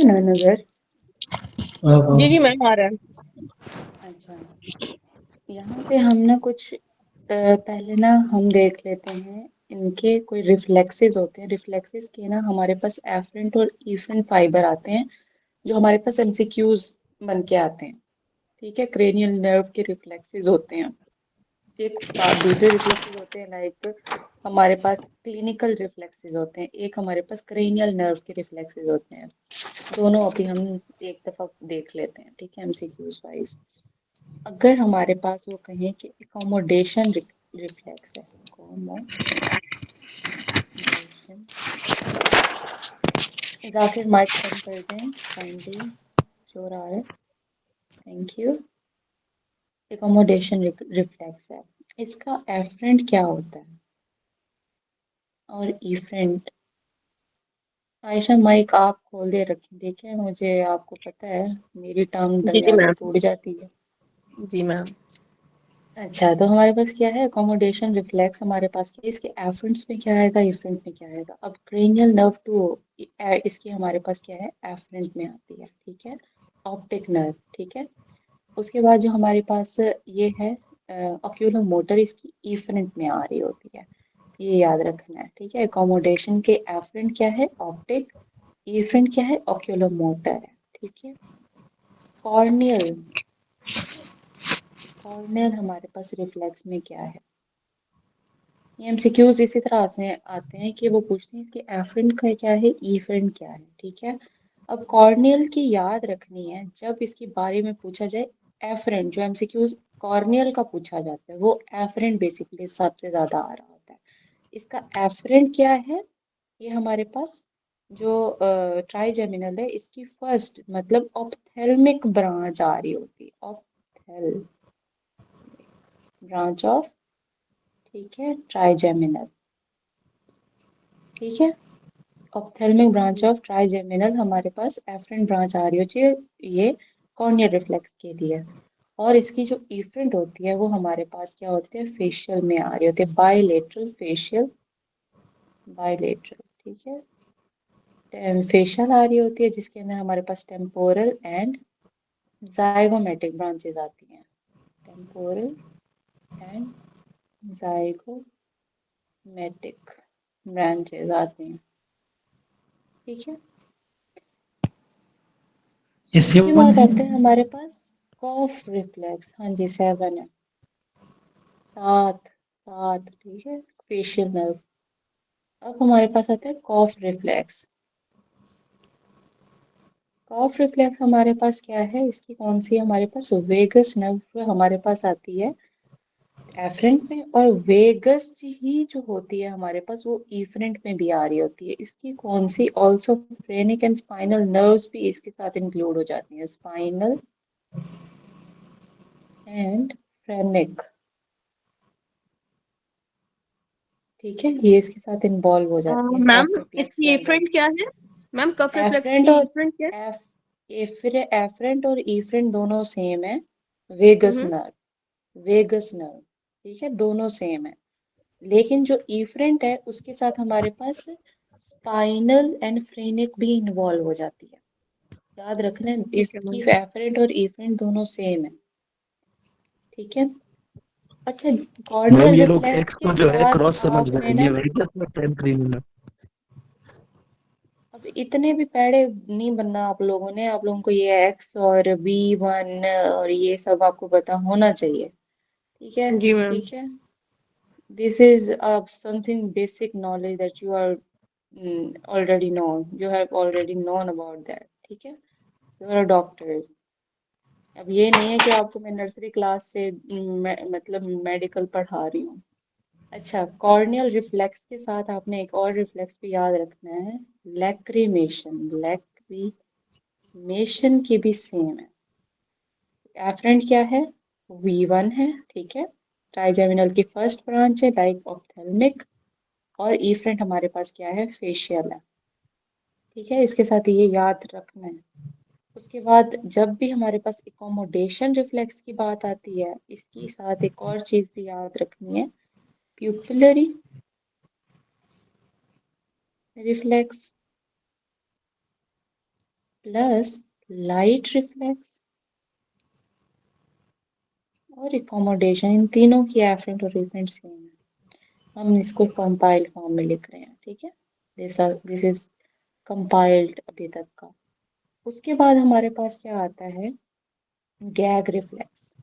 ना नजर। जी जी मैम आ रहा है। अच्छा, यहाँ पे हम ना कुछ पहले ना हम देख लेते हैं। इनके कोई रिफ्लेक्सेस होते हैं, रिफ्लेक्सेस के ना हमारे पास एफरेंट और इफरेंट फाइबर आते हैं, जो हमारे पास एमसीक्यूज बन के आते हैं। ठीक है, क्रेनियल नर्व के रिफ्लेक्सेस होते हैं। एक बात, दूसरे रिफ्लेक्सेस होते हैं लाइक हमारे पास क्लिनिकल रिफ्लेक्सेस होते हैं, एक हमारे पास क्रेनियल नर्व के रिफ्लेक्सेस होते हैं। दोनों अभी हम एक दफा देख लेते हैं, ठीक है, एमसीक्यूज वाइज। अगर हमारे पास वो कहें कि एकोमोडेशन रिफ्लेक्स है, एकोमोडेशन, जाकिर माइक बंद कर दें काइंडली, शोर आ रहा है, थैंक यू। एकोमोडेशन रिफ्लेक्स है, इसका एफरेंट क्या होता है और इफरेंट। आयशा माइक आप खोल दे रखें, देखें, मुझे आपको पता है मेरी टांग जी जी दरमियान में मैम। टूट जाती है। जी मैम। अच्छा, तो हमारे पास क्या है, अकोमोडेशन रिफ्लेक्स हमारे पास क्या है, इसके एफरेंट्स में क्या आएगा, इफरेंट में क्या आएगा। अब क्रेनियल नर्व टू, इसकी हमारे पास क्या है, एफरेंट में आती है, ठीक है, ऑप्टिक नर्व, ठीक है। उसके बाद जो हमारे पास ये है ऑक्यूलो मोटर, इसकी इफरेंट में आ रही होती है, ये याद रखना है, ठीक है। अकोमोडेशन के एफरेंट क्या है, ऑप्टिक, इफरेंट क्या है, ऑक्यूलो मोटर है, ठीक है। कॉर्नियल, कॉर्नियल हमारे पास रिफ्लेक्स में क्या है। ये एमसीक्यूज इसी तरह से आते हैं कि वो पूछते हैं इसके एफरेंट का क्या है, इफरेंट क्या है, ठीक है। अब कॉर्नियल की याद रखनी है, जब इसके बारे में पूछा जाए एफरेंट, जो एमसीक्यूज कॉर्नियल का पूछा जाता है वो एफरेंट बेसिकली सबसे ज्यादा आ रहा होता है। इसका एफरेंट क्या है, ये हमारे पास जो ट्राइजेमिनल है, इसकी फर्स्ट मतलब ऑप्थेल्मिक ब्रांच आ रही होती है, ऑप्थेल्मिक ब्रांच ऑफ, ठीक है, ट्राइजेमिनल, ठीक है। ऑप्थेल्मिक ब्रांच ऑफ ट्राइजेमिनल हमारे पास एफरेंट ब्रांच आ रही होती है, ये कॉर्नियल रिफ्लेक्स के लिए। और इसकी जो इफरेंट होती है वो हमारे पास क्या होती है, फेशियल में आ रही होती है, बायलेटरल फेशियल, बायलेटरल, ठीक है, फेशियल आ रही होती है, जिसके अंदर हमारे पास टेम्पोरल एंड जाइगोमेटिक ब्रांचेस आती हैं, टेम्पोरल एंड जाइगोमेटिक ब्रांचेस आती हैं, ठीक है। ये उसके सेवन बाद है। आते हैं हमारे पास कॉफ रिफ्लेक्स, हाँ जी 7 है, 7, 7, ठीक है, फेशियल नर्व। अब हमारे पास आता है कॉफ रिफ्लेक्स। कॉफ रिफ्लेक्स हमारे पास क्या है, इसकी कौन सी हमारे पास, वेगस नर्व हमारे पास आती है एफरेंट में, और वेगस ही जो होती है हमारे पास वो इफरेंट में भी आ रही होती है। इसकी कौन सी, also phrenic and spinal nerves भी इसके साथ इंक्लूड हो जाती हैं, स्पाइनल एंड फ्रेनिक, ठीक है, ये इसके साथ इन्वॉल्व हो जाती है मैम कॉफ रिफ्लेक्स के इसकी अंदर। इफरेंट क्या है? मैम कफ रिफ्लेक्स एफरेंट की और इफरेंट क्या एफ एफरेंट और इफरेंट दोनों सेम है, वेगस है? नर्व, वेगस नर्व, ठीक है, दोनों सेम है। लेकिन जो इफरेंट है उसके साथ हमारे पास स्पाइनल एंड फ्रेनिक भी इन्वॉल्व हो जाती है, याद रखना है, ठीक है इसकी मैम। एफरेंट और इफरेंट दोनों सेम है, ठीक है। अच्छा, मैम कॉर्नियल ये लोग रिफ्लेक्स एक्स के को जो है बाद क्रॉस समझ आपने गए, ना, ये वेगस में टाइम क्रिमिनल। अब इतने भी पैड़े नहीं बनना आप लोगों ने, आप लोगों को ये एक्स और V1 और ये सब आपको पता होना चाहिए, ठीक है, जी मैम। ठीक है। This is something basic knowledge that you are already known, you have already known about that, ठीक है, you are a doctor। अब ये नहीं है कि आपको मैं नर्सरी क्लास से मतलब मेडिकल पढ़ा रही हूँ। अच्छा, कॉर्नियल रिफ्लेक्स के साथ आपने एक और रिफ्लेक्स भी याद रखना है, लैक्रिमेशन, लैक्रिमेशन की भी सेम है। एफरेंट क्या है, V1 है, ठीक है, ट्राइजेमिनल की फर्स्ट ब्रांच है लाइक ऑप्थेल्मिक, और इफरेंट हमारे पास क्या है, फेशियल है, ठीक है, इसके साथ ये याद रखना है। उसके बाद जब भी हमारे पास एकोमोडेशन रिफ्लेक्स की बात आती है, इसके साथ एक और चीज भी याद रखनी है, pupillary reflex, plus light reflex और एकोमोडेशन, इन तीनों की एफरेंट और रिफरेंट सेम है। हम इसको कंपाइल्ड फॉर्म में लिख रहे हैं, ठीक है। दिस इज कंपाइल्ड अभी तक का। उसके बाद हमारे पास क्या आता है, गैग रिफ्लेक्स।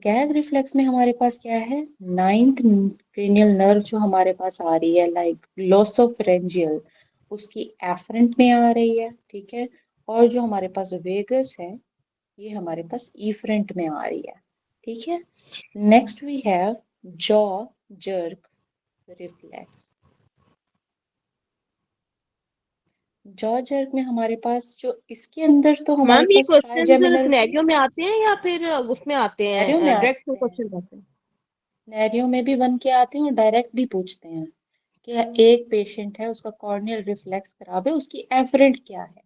गैग रिफ्लेक्स में हमारे पास क्या है, नाइन्थ क्रेनियल नर्व जो हमारे पास आ रही है लाइक ग्लोसोफरेंजियल, उसकी एफरेंट में आ रही है, ठीक है। और जो हमारे पास वेगस है ये हमारे पास इफरेंट में आ रही है, ठीक है। Next we have jaw jerk reflex. Jaw jerk में हमारे पास जो इसके अंदर तो हमारे मैम ये पास क्वेश्चन ट्राइजेमिनल की, सिनेरियो में आते हैं या फिर उसमें आते सिनेरियो में हैं, डायरेक्ट आते हैं, क्वेश्चन आते हैं? सिनेरियो में भी बन के आते हैं और डायरेक्ट भी पूछते हैं कि एक पेशेंट है उसका कॉर्नियल रिफ्लेक्स खराब है, उसकी एफरेंट क्या है,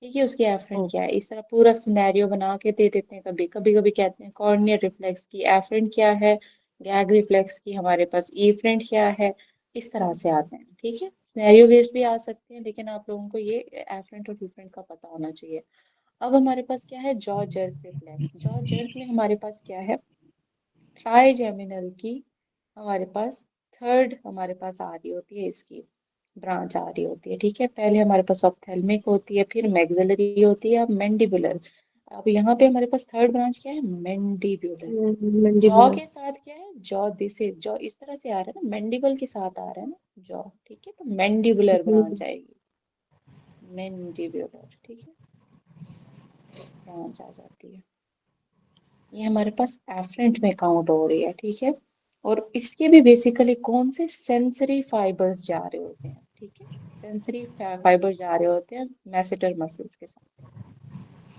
ठीक है, उसकी एफरेंट ओ, क्या है। इस तरह पूरा सिनेरियो बना के दे देते हैं। कभी कभी कभी कहते हैं कॉर्नियल रिफ्लेक्स की एफरेंट क्या है, गैग रिफ्लेक्स की हमारे पास इफरेंट क्या है। इस तरह से आते हैं, ठीक है। सिनेरियो बेस्ड भी आ सकते हैं, लेकिन आप लोगों को ये एफरेंट और इफरेंट का पता होना चाहिए। अब हमारे पास क्या है, jaw jerk reflex. Jaw jerk में हमारे पास क्या है, ट्राइजेमिनल की हमारे पास थर्ड हमारे पास आ रही होती है, इसकी ब्रांच आ रही होती है, ठीक है। पहले हमारे पास ऑप्थेल्मिक होती है, फिर मैक्सिलरी होती है, अब मैंडिबुलर। अब यहाँ पे हमारे पास थर्ड ब्रांच क्या है, मैंडिबुलर। जॉ मंडिबुलर। के साथ क्या है, जॉ, दिस इज जॉ, इस तरह से आ रहा है ना, मैंडिबल के साथ आ रहा है ना जॉ, ठीक है। तो मैंडिबुलर ब्रांच आएगी, मैंडिबुलर, ठीक है, ब्रांच आ जाती है। ये हमारे पास एफरेंट में काउंट हो रही है, ठीक है। और इसके भी बेसिकली कौन से सेंसरी फाइबर्स जा रहे होते हैं, ठीक है, सेंसरी फाइबर जा रहे होते हैं मैसेटर मसल्स के साथ।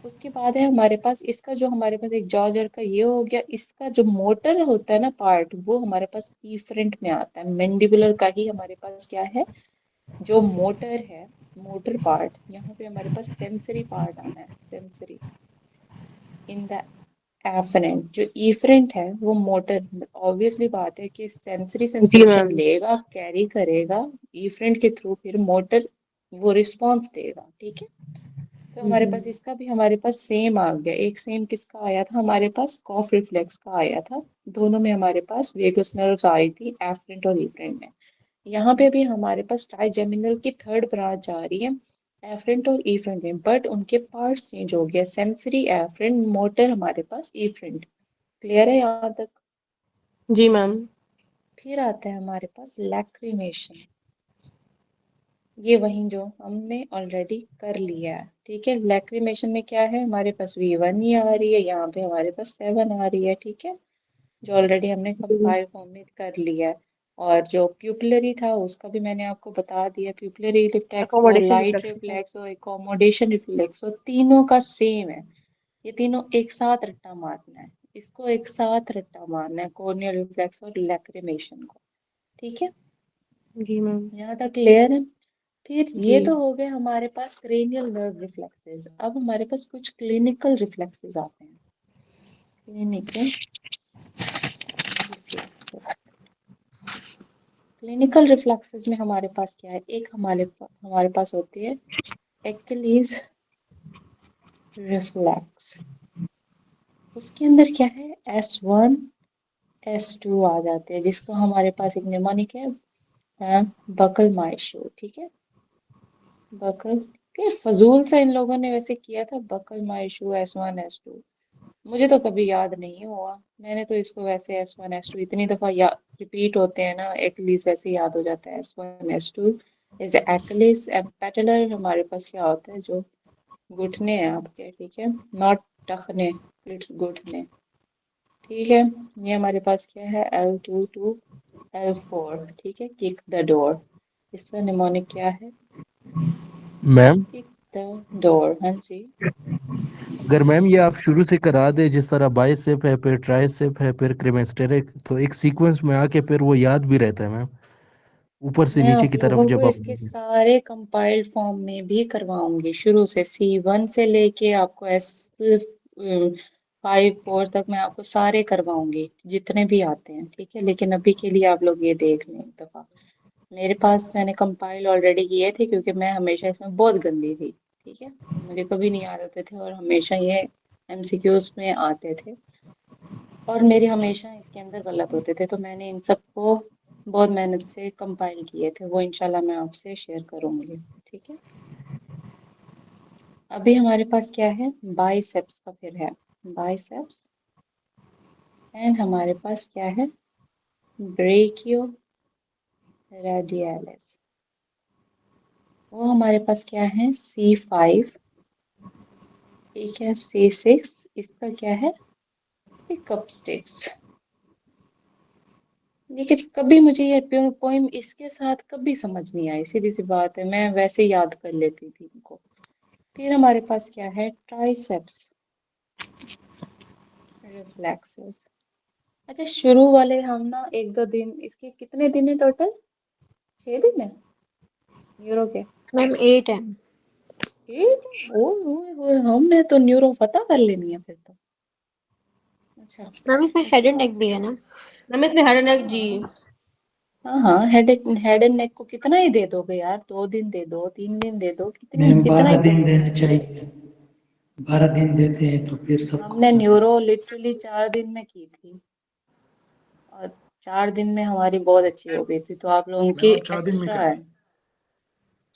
उसके बाद है हमारे पास इसका जो हमारे पास एक जॉजर का ये हो गया, इसका जो मोटर होता है ना पार्ट, वो हमारे पास इफरेंट में आता है। मैंडिबुलर का ही हमारे पास क्या है, जो मोटर है, मोटर पार्ट, यहाँ पे हमारे पास सेंसरी पार्ट आना है, सेंसरी इन द एफरेंट। जो इफरेंट है वो मोटर, ऑब्वियसली बात है कि सेंसरी जी सेंसेशन मैम। लेगा, कैरी करेगा इफरेंट के थ्रू, फिर मोटर वो रिस्पॉन्स देगा, ठीक है। तो हमारे पास इसका भी हमारे पास सेम आ गया। एक सेम किसका आया था, हमारे पास कॉफ रिफ्लेक्स का आया था। दोनों में हमारे पास वेगस नर्व्स आ रही थी, एफरेंट और इफरेंट में। यहाँ पे भी हमारे पास ट्राइजेमिनल की थर्ड ब्रांच आ रही है, एफरेंट और इफरेंट में, बट उनके पार्ट्स चेंज हो गया, सेंसरी एफरेंट, मोटर हमारे पास इफरेंट। क्लियर है यहाँ तक। जी मैम। फिर आता है हमारे पास लैक्रिमेशन। ये वही जो हमने ऑलरेडी कर लिया है, ठीक है। लैक्रिमेशन में क्या है, हमारे पास V1 ही आ रही है, यहाँ पे हमारे पास 7 आ रही है, ठीक है, जो ऑलरेडी हमने कंपाइल फॉर्म में कर लिया है। और जो प्यूपिलरी था उसका भी मैंने आपको बता दिया, प्यूपिलरी रिफ्लेक्स हो, अकोमोडेशन लाइट रिफ्लेक्स। रिफ्लेक्स हो, एकोमोडेशन रिफ्लेक्स हो, तीनों का सेम है। ये तीनों एक साथ रट्टा मारना है, इसको एक साथ रट्टा मारना है, कॉर्नियल रिफ्लेक्स और लैक्रिमेशन को, ठीक है। जी मैम। यहाँ तक क्लियर है। फिर जी। ये तो हो गए हमारे पास क्रेनियल नर्व रिफ्लेक्सेस। अब हमारे पास कुछ क्लिनिकल रिफ्लेक्सेस आते हैं, क्लिनिकल रिफ्लेक्सेस। क्लिनिकल रिफ्लेक्सेस में हमारे पास क्या है, एक हमारे पास होती है एक्किलीज रिफ्लेक्स। उसके अंदर क्या है, S1 S2 आ जाते हैं, जिसको हमारे पास एक निमोनिक है बकल माइशू, ठीक है। बकल के फजूल सा इन लोगों ने वैसे किया था, बकल माइशू S1 S2, मुझे तो कभी याद नहीं हुआ। मैंने तो इसको वैसे S1 S2 इतनी दफा या रिपीट होते हैं ना, एक्लीस वैसे याद हो जाता है, S1 S2 is Achilles. And patellar हमारे पास क्या होता है, जो घुटने हैं आपके, ठीक है, नॉट टखने, इट्स घुटने, ठीक है। ये हमारे पास क्या है, L2 टू L4, ठीक है, किक द डोर। इसका निमोनिक क्या है, मैम, किक द डोर, हाँ जी। अगर मैम ये आप शुरू से करा दे, जिस तरह बाइसेप है, फिर ट्राइसेप है, फिर क्रीमेस्टेरिक, तो एक सीक्वेंस में आके फिर वो याद भी रहता है मैम, ऊपर से मैं नीचे आप की तरफ लोगों को जब आप। इसके सारे कंपाइल्ड फॉर्म में भी करवाऊंगी, शुरू से C1 से लेके आपको S5 4 तक मैं आपको सारे करवाऊंगी जितने भी आते हैं, ठीक है। लेकिन अभी के लिए आप लोग ये देख लें एक दफा। मेरे पास मैंने कंपाइल ऑलरेडी किए थे क्योंकि मैं हमेशा इसमें बहुत गंदी थी। ठीक है, मुझे कभी नहीं याद होते थे और हमेशा ये एमसीक्यूज में आते थे और मेरे हमेशा इसके अंदर गलत होते थे, तो मैंने इन सबको बहुत मेहनत से कंपाइल किए थे, वो इंशाल्लाह मैं आपसे शेयर करूंगी। ठीक है, अभी हमारे पास क्या है, बाइसेप्स का फिर है, बाइसेप्स। एंड हमारे पास क्या है, ब्रेकियो रेडियलिस। वो हमारे पास क्या है, C5। ठीक है, C6 इसका क्या है, पिकअप स्टिक्स। लेकिन कभी मुझे ये पोइम इसके साथ कभी समझ नहीं आई, सीधी सी बात है, मैं वैसे याद कर लेती थी इनको। फिर हमारे पास क्या है, ट्राइसेप्स रिफ्लेक्सेस। अच्छा, शुरू वाले हम ना एक दो दिन, इसके कितने दिन है टोटल, 6 दिन है न्यूरो के। मैम 8 है। हमने तो न्यूरो पता कर लेनी है फिर तो। अच्छा, मैम इसमें हेड उसके एंड बाद नेक भी है ना? मैम इसमें हेड एंड नेक जी। हाँ हाँ हाँ, हेड एंड नेक को कितना ही दे दोगे यार, 2 दिन दे दो, 3 दिन दे दो, कितनी मैम कितना ही 12 दिन करोगे। देने चाहिए। 12 दिन देते हैं तो फिर सबको हमने पता न्यूरो लिटरली 4 दिन में की थी और 4 दिन में हमारी बहुत अच्छी हो गई थी, तो आप लोगों मैम की आप 4 दिन में एक्स्ट्रा है। कराएं।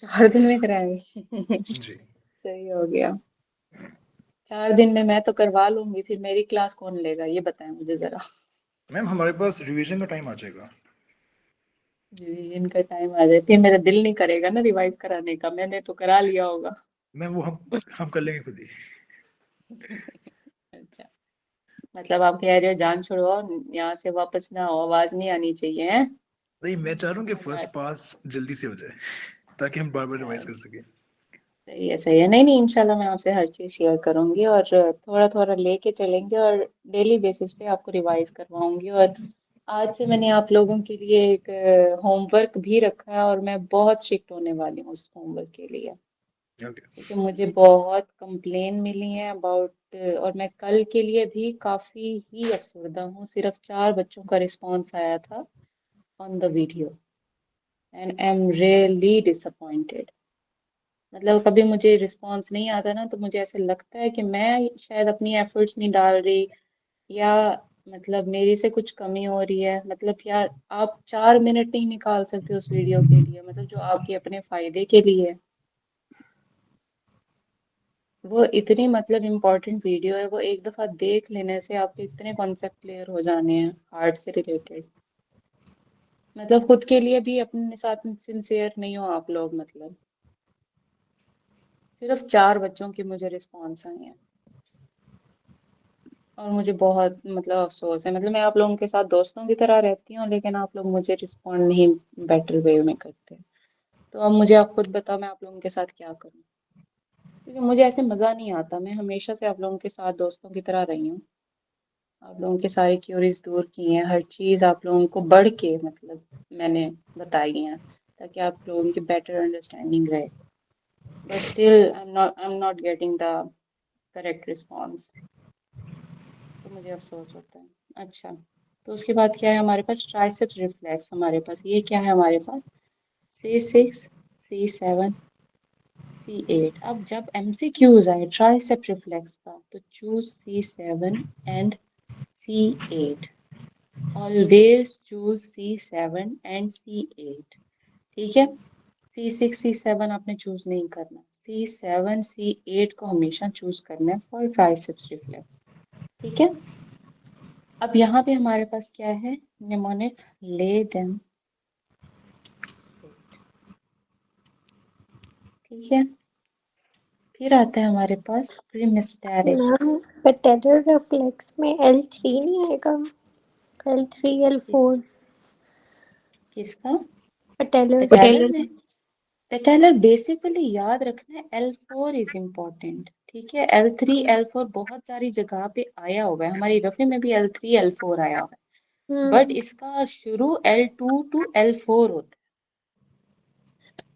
4 दिन में कराएंगे। जी। सही हो गया। 4 दिन में मैं तो करवा लूंगी, फिर मेरी क्लास कौन लेगा ये बताएं मुझे जरा। मैम हमारे पास रिवीजन का टाइम आ जाएगा। रिवीजन का टाइम आ जाए फिर मेरा दिल नहीं करेगा ना रिवाइज कराने का, मैंने तो करा लिया होगा। मैम वो हम कर लेंगे खुद ही। अच्छा, मतलब आप कह रहे हो जान छुड़वाओ, यहाँ से वापस ना हो, आवाज नहीं आनी चाहिए है। नहीं, मैं चाह रहा हूँ कि फर्स्ट मजाक। पास जल्दी से हो जाए ताकि हम बार बार रिवाइज चलो कर सकें। सही है सही है, नहीं नहीं, इंशाल्लाह मैं आपसे हर चीज शेयर करूंगी और थोड़ा थोड़ा लेके चलेंगे और डेली बेसिस पे आपको रिवाइज करवाऊंगी। और आज से मैंने आप लोगों के लिए एक होमवर्क भी रखा है और मैं बहुत स्ट्रिक्ट होने वाली हूँ उस होमवर्क के लिए, ओके। क्योंकि मुझे बहुत कंप्लेन मिली है अबाउट, और मैं कल के लिए भी काफी ही अफसरदा हूँ, सिर्फ 4 बच्चों का रिस्पॉन्स आया था on the video and I am really disappointed. मतलब कभी मुझे रिस्पॉन्स नहीं आता ना, तो मुझे ऐसे लगता है कि मैं शायद अपनी एफर्ट्स नहीं डाल रही, या मतलब मेरी से कुछ कमी हो रही है। मतलब यार आप 4 मिनट नहीं निकाल सकते उस वीडियो के लिए, मतलब जो आपके अपने फायदे के लिए है। वो इतनी मतलब इम्पोर्टेंट वीडियो है, वो एक दफा देख लेने से आपके इतने कॉन्सेप्ट क्लियर हो जाने हैं हार्ट से रिलेटेड। मतलब खुद के लिए भी अपने साथ सिंसियर नहीं हो आप लोग, मतलब सिर्फ 4 बच्चों की मुझे रिस्पॉन्स आई है और मुझे बहुत मतलब अफसोस है। मतलब मैं आप लोगों के साथ दोस्तों की तरह रहती हूँ, लेकिन आप लोग मुझे रिस्पॉन्ड नहीं बेटर वे में करते। तो अब मुझे आप खुद बताओ मैं आप लोगों के साथ क्या करूँ, क्योंकि मुझे ऐसे मज़ा नहीं आता। मैं हमेशा से आप लोगों के साथ दोस्तों की तरह रही हूँ, आप लोगों के सारी क्यूरीज दूर की हैं, हर चीज़ आप लोगों को बढ़ के मतलब मैंने बताई है, ताकि आप लोगों की बेटर अंडरस्टैंडिंग रहे। But still I am not getting the correct response, तो मुझे अफसोस होता है। अच्छा, तो उसके बाद क्या है हमारे पास, ट्राइसेप रिफ्लेक्स। हमारे पास ये क्या है, हमारे पास C6 C7 C8। अब जब MCQs आए ट्राइसेप रिफ्लेक्स का, तो choose C7 and C8, always choose C7 and C8। ठीक है, C6 C7 आपने चूज नहीं करना, C7 C8 को हमेशा चूज करना है फॉर ट्राइसेप्स रिफ्लेक्स। ठीक है, अब यहाँ पे हमारे पास क्या है, निमोनिक ले देम। ठीक है, फिर आता है हमारे पास क्रिमिस्टेरिक। मैम पेटेलर रिफ्लेक्स में L3 नहीं आएगा? L3 L4 किसका, पेटेलर। पेटेलर में। पेटेलर बेसिकली याद रखना है L4 इज इम्पोर्टेंट। ठीक है, L3 L4 बहुत सारी जगह पे आया हुआ है, हमारी रफे में भी L3 L4 आया हुआ है, बट हम्म। इसका शुरू L2 टू L4 होता है।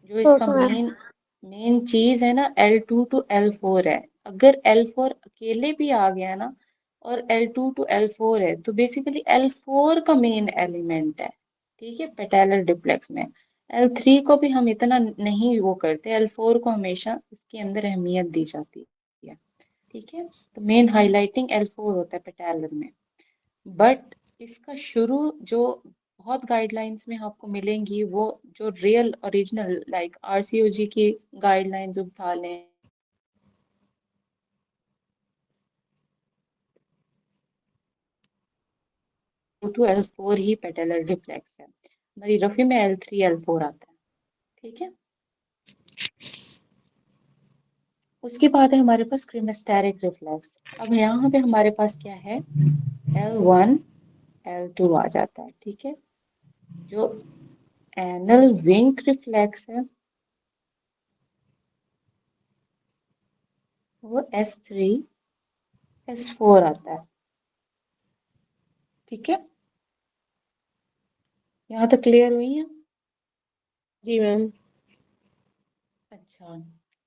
जो इसका ओके मैम। मेन मेन चीज है ना, L2 टू L4 है। अगर L4 अकेले भी आ गया ना और L2 टू L4 है, तो बेसिकली L4 का मेन एलिमेंट है। ठीक है, पेटेलर डिप्लेक्स में L3 को भी हम इतना नहीं वो करते, L4 को हमेशा इसके अंदर अहमियत दी जाती है। ठीक है, तो मेन हाईलाइटिंग L4 होता है पेटैलर में। बट इसका शुरू जो बहुत गाइडलाइंस में आपको मिलेंगी, वो जो रियल ओरिजिनल लाइक RCOG की गाइडलाइंस उठा लें, to L4 he patellar reflex है। हमारी रफी में L3 L4 आता है। ठीक है, उसके बाद है हमारे पास क्रीमेस्टेरिक रिफ्लेक्स। अब यहाँ पे हमारे पास क्या है, L1 L2 आ जाता है। ठीक है, जो एनल विंक रिफ्लेक्स है वो S3 S4 आता है। ठीक है, यहाँ तक क्लियर हुई है? जी मैम। अच्छा,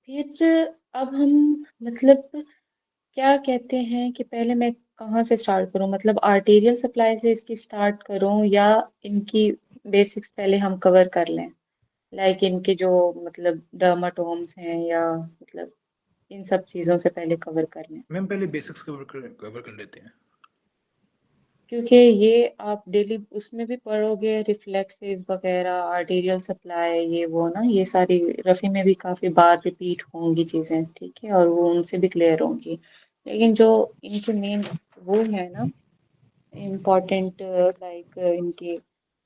फिर अब हम मतलब क्या कहते हैं कि पहले मैं कहाँ से स्टार्ट करूँ, मतलब आर्टेरियल सप्लाई से इसकी स्टार्ट करूँ या इनकी बेसिक्स पहले हम कवर कर लें, लाइक इनके जो मतलब डर्माटोम्स हैं, या मतलब इन सब चीज़ों से पहले कवर कर लें, मैम पहले बेसिक्स कवर कर लेते हैं। क्योंकि ये आप डेली उसमें भी पढ़ोगे, रिफ्लेक्सेस वगैरह, आर्टेरियल सप्लाई, ये वो ना, ये सारी रफ़ी में भी काफ़ी बार रिपीट होंगी चीज़ें। ठीक है, और वो उनसे भी क्लियर होंगी, लेकिन जो इनके मेन वो है ना इम्पोर्टेंट, लाइक इनके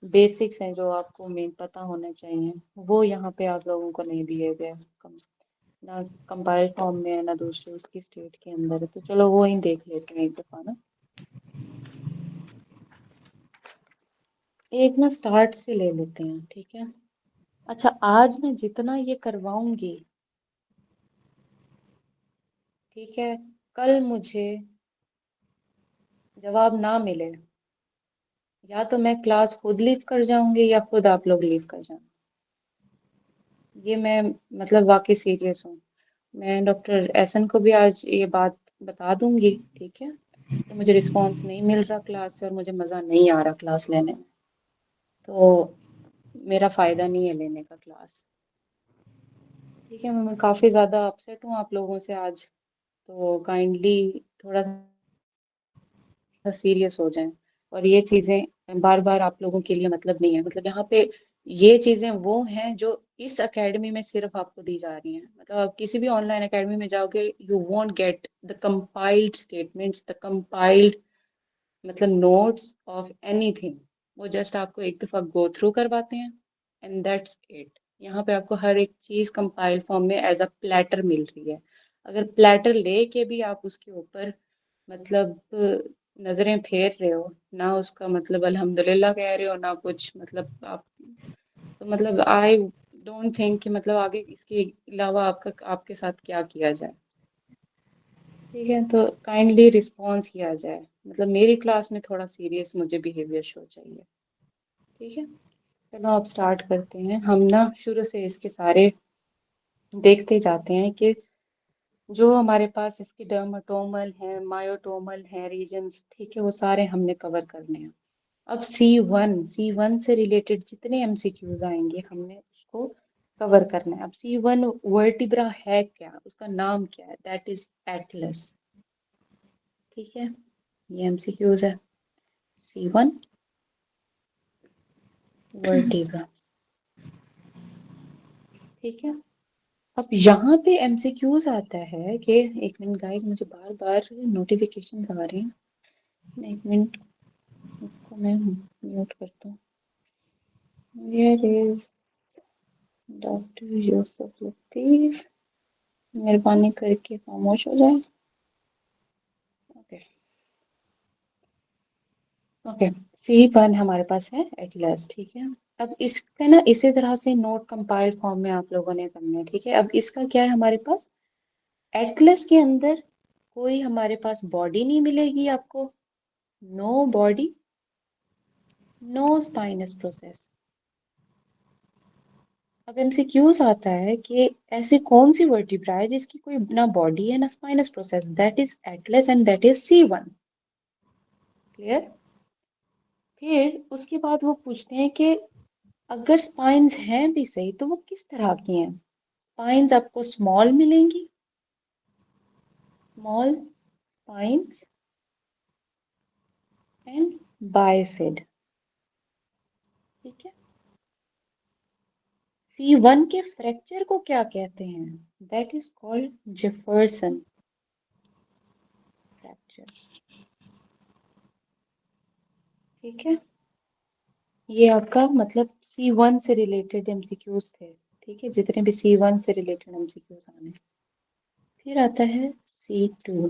बेसिक्स हैं जो आपको मेन पता होना चाहिए, वो यहाँ पे आप लोगों को नहीं दिए गए, ना कंपाइल्ड फॉर्म में है ना दूसरी उसकी स्टेट के अंदर है। तो चलो वो ही देख लेते हैं एक दफा ना, एक ना स्टार्ट से ले लेते हैं। ठीक है, अच्छा आज मैं जितना ये करवाऊंगी, ठीक है, कल मुझे जवाब ना मिले, या तो मैं क्लास खुद लीव कर जाऊंगी या खुद आप लोग लीव कर जाना। ये मैं मतलब वाकई सीरियस हूँ। मैं डॉक्टर एहसन को भी आज ये बात बता दूंगी। ठीक है, कि मुझे रिस्पांस नहीं मिल रहा क्लास से और मुझे मज़ा नहीं आ रहा क्लास लेने में, तो मेरा फ़ायदा नहीं है लेने का क्लास। ठीक है, मैं काफ़ी ज़्यादा अपसेट हूँ आप लोगों से आज, तो काइंडली थोड़ा सीरियस हो जाएं। और ये चीज़ें बार बार आप लोगों के लिए मतलब नहीं है, मतलब यहाँ पे ये चीज़ें वो हैं जो इस एकेडमी में सिर्फ आपको दी जा रही हैं। मतलब आप किसी भी ऑनलाइन एकेडमी में जाओगे, you won't get the compiled statements, the compiled मतलब नोट्स ऑफ एनीथिंग। वो जस्ट आपको एक दफ़ा गो थ्रू करवाते हैं एंड दैट्स इट। यहाँ पे आपको हर एक चीज़ कंपाइल फॉर्म में एज अ प्लेटर मिल रही है। अगर प्लेटर लेके भी आप उसके ऊपर मतलब नजरें फेर रहे हो ना, उसका मतलब अल्हम्दुलिल्लाह कह रहे हो ना कुछ, मतलब आप तो मतलब आई डोंट थिंक कि मतलब आगे इसके अलावा आपका आपके साथ क्या किया जाए। ठीक है, तो काइंडली रिस्पॉन्स किया जाए, मतलब मेरी क्लास में थोड़ा सीरियस मुझे बिहेवियर शो चाहिए। ठीक है, चलो अब स्टार्ट करते हैं हम ना, शुरू से इसके सारे देखते जाते हैं कि जो हमारे पास इसके डर्माटोमल है, मायोटोमल है रीजन्स, ठीक है, वो सारे हमने कवर करने हैं। अब C1 से रिलेटेड जितने MCQs आएंगे हमने उसको कवर करना है। अब C1 वर्टिब्रा है क्या, उसका नाम क्या है, दैट इज एटलस। ठीक है, ये MCQs है। C1 vertebra. ठीक है, अब यहाँ पे MCQs आता है कि, एक मिनट गाइस, मुझे बार बार नोटिफिकेशन आ रहे हैं, एक मिनट, इसको मैं म्यूट करता हूँ। Here is doctor Yusuf Latif, मेहरबानी करके खामोश हो जाए। ओके ओके, C1 हमारे पास है एटलस। ठीक है, अब इसका ना इसी तरह से नोट कंपाइल फॉर्म में आप लोगों ने करना है। ठीक है, अब इसका क्या है हमारे पास, एटलस के अंदर कोई हमारे पास बॉडी नहीं मिलेगी आपको, no body, no spinous process. अब MCQs आता है कि ऐसी कौन सी वर्टिब्रा है जिसकी कोई ना बॉडी है ना spinous process, that is Atlas and that is C1। Clear? फिर उसके बाद वो पूछते हैं कि अगर स्पाइन्स हैं भी सही तो वो किस तरह की हैं? स्पाइन्स आपको स्मॉल मिलेंगी, स्मॉल स्पाइन्स एंड बाइफिड, ठीक है। C1 के फ्रैक्चर को क्या कहते हैं? That is called Jefferson fracture, ठीक है। ये आपका मतलब C1 से रिलेटेड एमसीक्यूज थे, ठीक है, जितने भी C1 से रिलेटेड एमसीक्यूज आने। फिर आता है C2।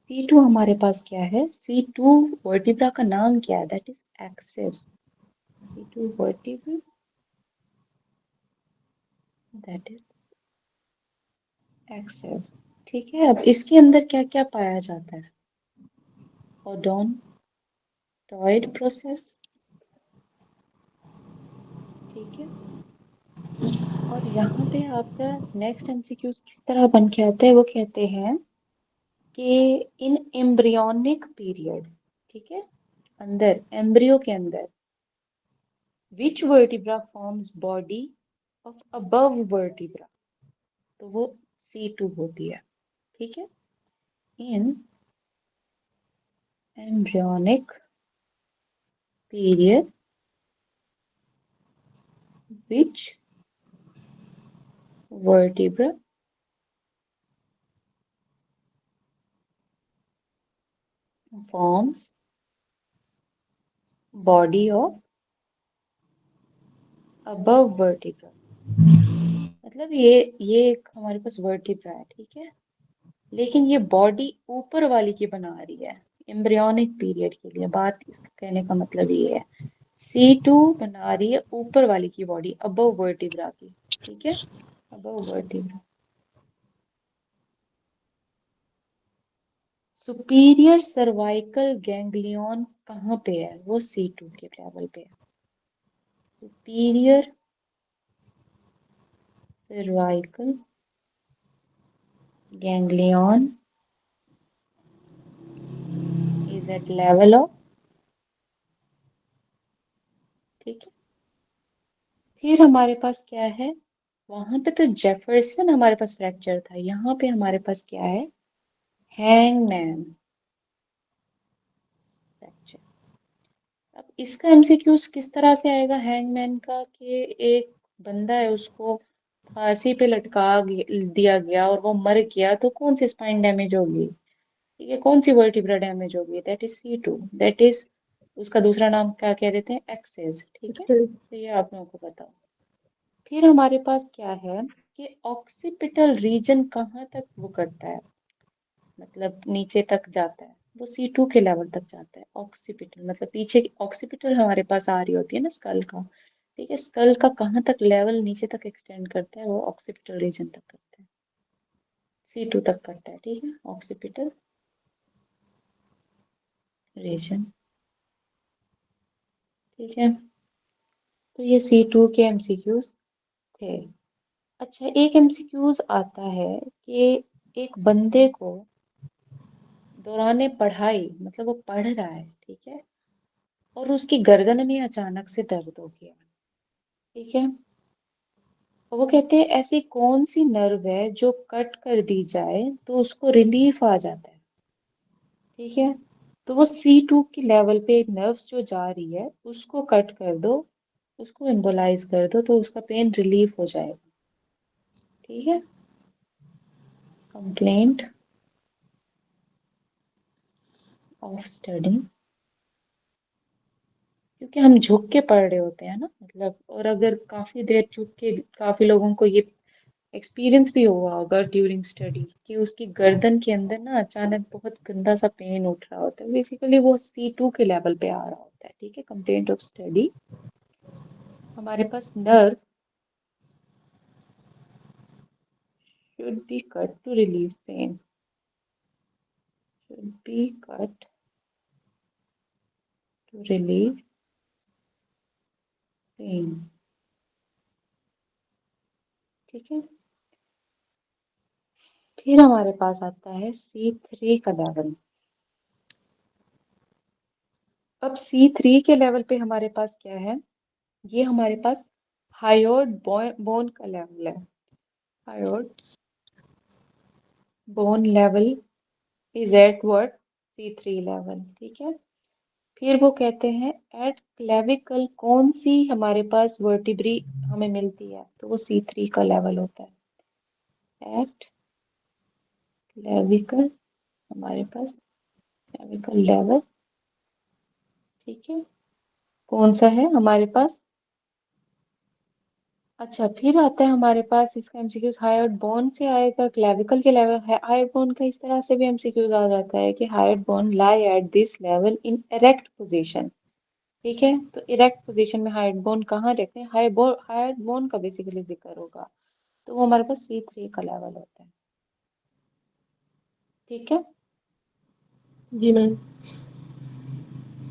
C2 हमारे पास क्या है? C2 वर्टिब्रा का नाम क्या है? That is axis. C2 vertebra, that is axis, ठीक है। अब इसके अंदर क्या क्या पाया जाता है? ओडोनटॉइड प्रोसेस, ठीक है। और यहाँ पे आपका नेक्स्ट एमसीक्यूज किस तरह बन के आता है? वो कहते हैं कि इन एम्ब्रियोनिक पीरियड, ठीक है, अंदर एम्ब्रियो के अंदर which vertebra forms body of above vertebra, तो वो C2 होती है, ठीक है। In embryonic period which vertebra forms body of above vertebra, मतलब ये एक हमारे पास वर्टिब्रा है, ठीक है, लेकिन ये बॉडी ऊपर वाली की बना रही है एम्ब्रियोनिक पीरियड के लिए। बात इसका कहने का मतलब ये है, C2 बना रही है ऊपर वाली की बॉडी, अबव वर्टिब्रा की, ठीक है, above vertebra. Superior cervical ganglion कहाँ पे है? वो C2 के लेवल पे है। Superior cervical ganglion is at level of, ठीक है। फिर हमारे पास क्या है? वहां पे तो जेफरसन हमारे पास फ्रैक्चर था, यहाँ पे हमारे पास क्या है? Hangman fracture. अब इसका एमसीक्यूज किस तरह से आएगा हैंगमैन का? कि एक बंदा है, उसको फांसी पे दिया गया और वो मर गया, तो कौन सी स्पाइन डैमेज होगी? ठीक है, कौन सी वर्टिब्रा डैमेज होगी? That is C2, that is, उसका दूसरा नाम क्या कह देते हैं? एक्सेस, ठीक है। तो ये आप लोगों को पता हो। फिर हमारे पास क्या है कि ऑक्सीपिटल रीजन कहाँ तक वो करता है, मतलब नीचे तक जाता है? वो C2 के लेवल तक जाता है। ऑक्सीपिटल मतलब पीछे की ऑक्सीपिटल हमारे पास आ रही होती है ना स्कल का, ठीक है, स्कल का कहाँ तक लेवल नीचे तक एक्सटेंड करता है? वो ऑक्सीपिटल रीजन तक करता है, C2 तक करता है, ठीक है, ऑक्सीपिटल रीजन, ठीक है। तो ये C2 के एमसीक्यूज थे। अच्छा, एक एमसीक्यूज आता है कि एक बंदे को दौराने पढ़ाई, मतलब वो पढ़ रहा है, ठीक है, और उसकी गर्दन में अचानक से दर्द हो गया, ठीक है। तो वो कहते हैं ऐसी कौन सी नर्व है जो कट कर दी जाए तो उसको रिलीफ आ जाता है, ठीक है। तो वो C2 की लेवल पे एक नर्व जो जा रही है उसको कट कर दो, उसको एम्बोलाइज कर दो, तो उसका पेन रिलीफ हो जाएगा, ठीक है। कंप्लेंट ऑफ स्टडी, क्योंकि हम झुक के पढ़ रहे होते हैं ना, मतलब, और अगर काफी देर झुक के, काफी लोगों को ये एक्सपीरियंस भी हुआ होगा ड्यूरिंग स्टडी कि उसकी गर्दन के अंदर ना अचानक बहुत गंदा सा पेन उठ रहा होता है, बेसिकली वो C2 के लेवल पे आ रहा होता है, ठीक है। कंप्लेंट ऑफ स्टडी, हमारे पास nerve should be cut to relieve pain, should be cut to relieve pain, ठीक है। फिर हमारे पास आता है C3 का लेवल। अब C3 के लेवल पे हमारे पास क्या है? ये हमारे पास हायोड बोन का लेवल है। Hyoid bone level is at what C3 level, ठीक है। फिर वो कहते हैं एट क्लेविकल कौन सी हमारे पास वर्टिब्री हमें मिलती है, तो वो C3 का लेवल होता है। एट क्लेविकल हमारे पास क्लेविकल लेवल, ठीक है, कौन सा है हमारे पास। अच्छा, फिर आता है हमारे पास इसका एमसीक्यूज हायर बोन से आएगा, क्लेविकल के लेवल है हायर बोन का। इस तरह से भी एमसीक्यूज आ जाता है कि hyoid bone lie at this level in erect position, ठीक है। तो इरेक्ट पोजीशन में हायर बोन कहाँ रखते हैं, हायर बोन का बेसिकली जिक्र होगा, तो वो हमारे पास C3 का लेवल होता है, ठीक है। जी मैम।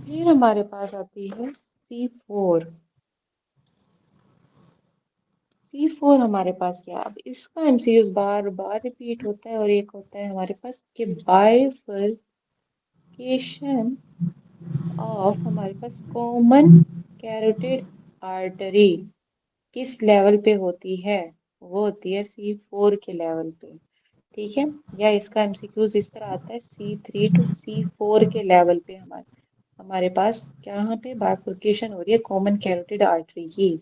फिर हमारे पास आती है C4। C4 हमारे पास क्या है, अब इसका एमसीक्यूज बार बार रिपीट होता है, और एक होता है हमारे पास कि बाइफरकेशन ऑफ हमारे पास कॉमन कैरोटिड आर्टरी किस लेवल पे होती है, वो होती है C4 के लेवल पे, ठीक है। या इसका एमसीक्यूज इस तरह आता है C3 टू C4 के लेवल पे हमारे पास यहाँ पे बाइफरकेशन हो रही है कॉमन कैरोटिड आर्टरी की।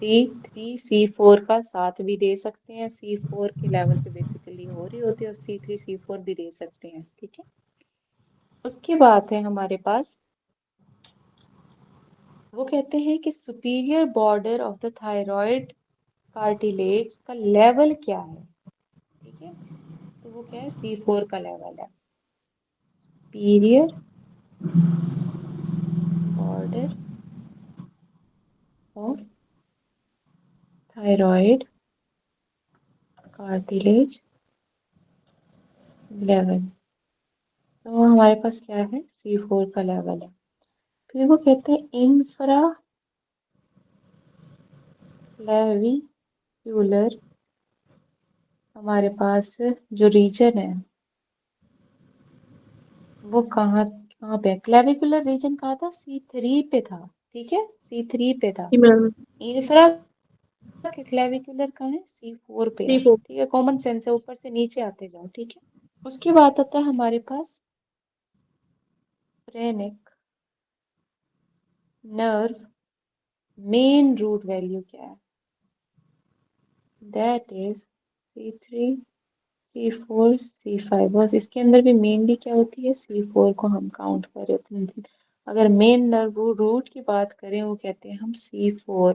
C3 C4 का साथ भी दे सकते हैं, C4 के लेवल पे बेसिकली हो रही होती है, और C3 C4 भी दे सकते हैं, ठीक है। उसके बाद है हमारे पास, वो कहते हैं कि superior border of the thyroid cartilage का लेवल क्या है, ठीक है। तो वो क्या है, C4 का लेवल है। Superior border of thyroid cartilage level, तो हमारे पास क्या है, C4 का लेवल है। फिर वो कहते हैं इंफ्रा क्लेविकुलर हमारे पास जो रीजन है वो कहाँ कहाँ पे है, क्लेविकुलर रीजन कहाँ था, C3 पे था, ठीक है, C3 पे था। जी मैम। इंफ्रा क्लेविकुलर कहाँ है, C4 पे है, C4। ठीक है। कॉमन सेंस है, ऊपर से नीचे आते जाओ, ठीक है। उसके बाद आता है हमारे पास phrenic nerve main root value क्या है, that is C3 C4 C5। बस इसके अंदर भी मेनली क्या होती है, C4 को हम काउंट कर रहे होते हैं। अगर मेन नर्व रूट की बात करें वो कहते हैं हम C4,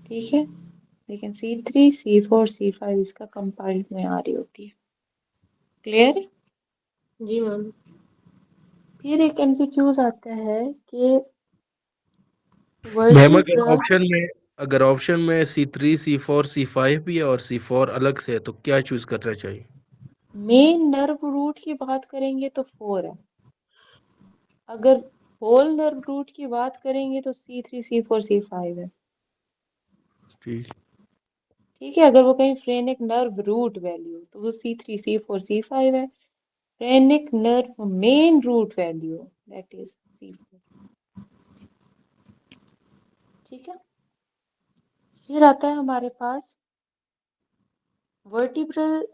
ठीक है। लेकिन C3 C4 C5 इसका कंपाउंड में आ रही होती है, क्लियर। जी मैम। फिर एक एमसीक्यूज आता है कि मैम वर्टिब्रा अगर ऑप्शन में C3 C4 C5 भी है और C4 अलग से है तो क्या चूज करना चाहिए? मेन नर्व रूट की बात करेंगे तो 4 है, अगर होल नर्व रूट की बात करेंगे तो C3 C4 C5 है, ठीक। ठीक है। अगर वो कहीं फ्रेनिक नर्व रूट वैल्यू तो वो C3 C4 C5 है। Phrenic nerve main root value that is C4, ठीक है। फिर आता है हमारे पास vertebral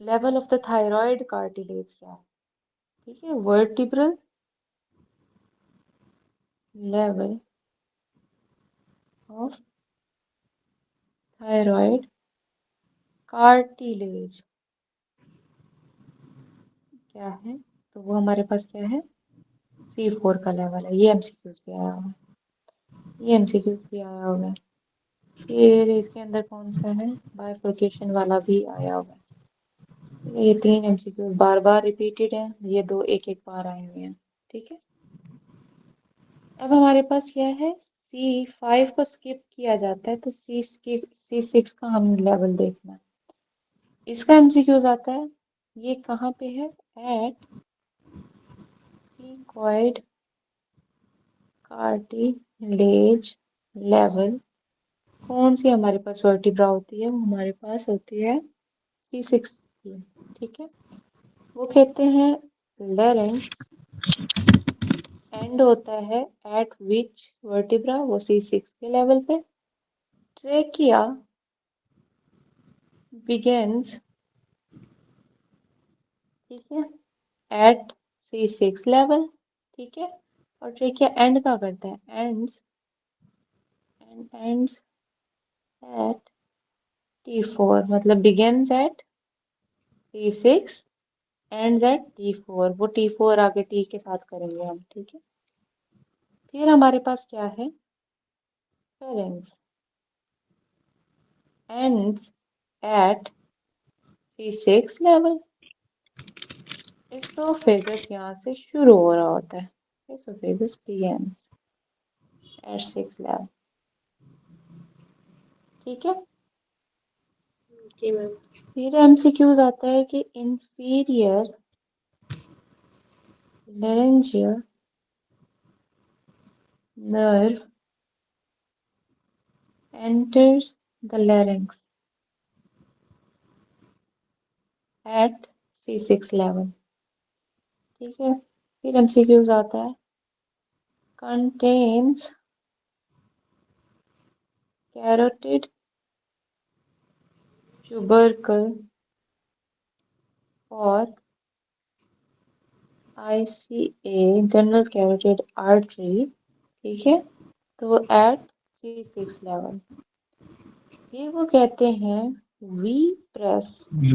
level of the thyroid cartilage क्या है, ठीक है। Vertebral level of thyroid cartilage क्या है, तो वो हमारे पास क्या है, C4 का लेवल है। ये एमसीक्यूज भी आया हुआ है, ये एमसीक्यूज भी आया हुआ है। फिर इसके अंदर कौन सा है, बाइफरकेशन वाला भी आया हुआ है। ये 3 एमसीक्यूज बार बार रिपीटेड है, ये 2 एक एक बार आए हुए हैं, ठीक है। अब हमारे पास क्या है, C5 को स्किप किया जाता है, तो C6 का हम लेवल देखना है। इसका एमसीक्यूज आता है, ये कहाँ पे है, एट इक्वाइड कार्टिलेज लेवल कौन सी हमारे पास वर्टिब्रा होती है, वो हमारे पास होती है C6 की, ठीक है। वो कहते हैं लेरेंक्स एंड होता है एट विच वर्टिब्रा, वो C6 के लेवल पे। ट्रेकिया बिगेन्स, ठीक है, एट C6 लेवल, ठीक है, और ट्रेकिया एंड का करता है, एंड्स एट T4, मतलब begins eight C6 ends at T4, वो T4 आगे T के साथ करेंगे हम, ठीक है। फिर हमारे पास क्या है, parents ends at C6 level. Oesophagus यहाँ से शुरू हो रहा होता है, इसोफेगस begins at 6 लेवल, ठीक है। जी मैम। फिर एमसीक्यूज आता है कि inferior laryngeal nerve enters the larynx at C6 level, ठीक है। फिर एमसीक्यूज आता है contains carotid tubercle और ICA internal carotid artery, ठीक है, तो एट C6 लेवल। फिर वो कहते हैं वी प्रेस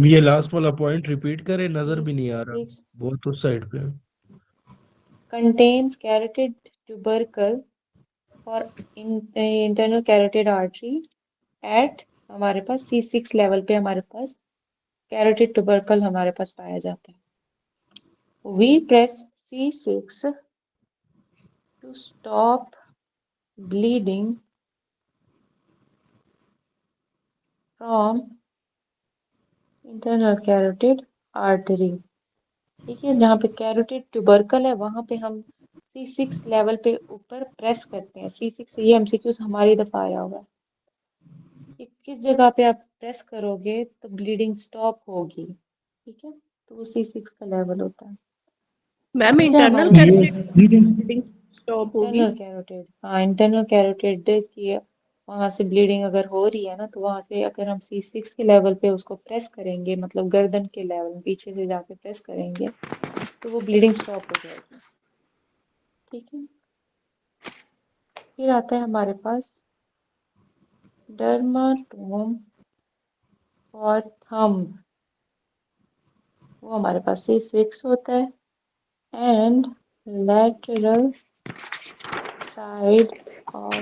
ये लास्ट वाला पॉइंट रिपीट करें, नजर भी नहीं आ रहा, C6 बहुत उस साइड पे है। contains carotid tubercle और internal carotid artery एट, हमारे पास C6 लेवल पे हमारे पास carotid tubercle हमारे पास पाया जाता है। We press C6 to stop bleeding from internal carotid artery, ठीक है। जहाँ पे कैरोटिड ट्यूबरकल है वहां पे हम C6 लेवल पे ऊपर प्रेस करते हैं। C6, ये एमसीक्यूज हमारी दफा आया हुआ है कि किस जगह पे आप प्रेस करोगे तो ब्लीडिंग स्टॉप होगी, ठीक है, तो वो C6 का लेवल होता है। मैम फिर इंटरनल हमारे ये पास कैरोटिड स्टॉप होगी। इंटरनल कैरोटिड, हाँ इंटरनल कैरोटिड की वहां से ब्लीडिंग अगर हो रही है ना, तो वहां से अगर हम C6 के लेवल पे उसको प्रेस करेंगे, मतलब गर्दन के लेवल में पीछे से जाके प्रेस करेंगे, तो वो ब्लीडिंग स्टॉप हो जाएगी, ठीक है। फिर आता है हमारे पास डर्माटोम और थंब, वो हमारे पास C6 होता है and lateral side of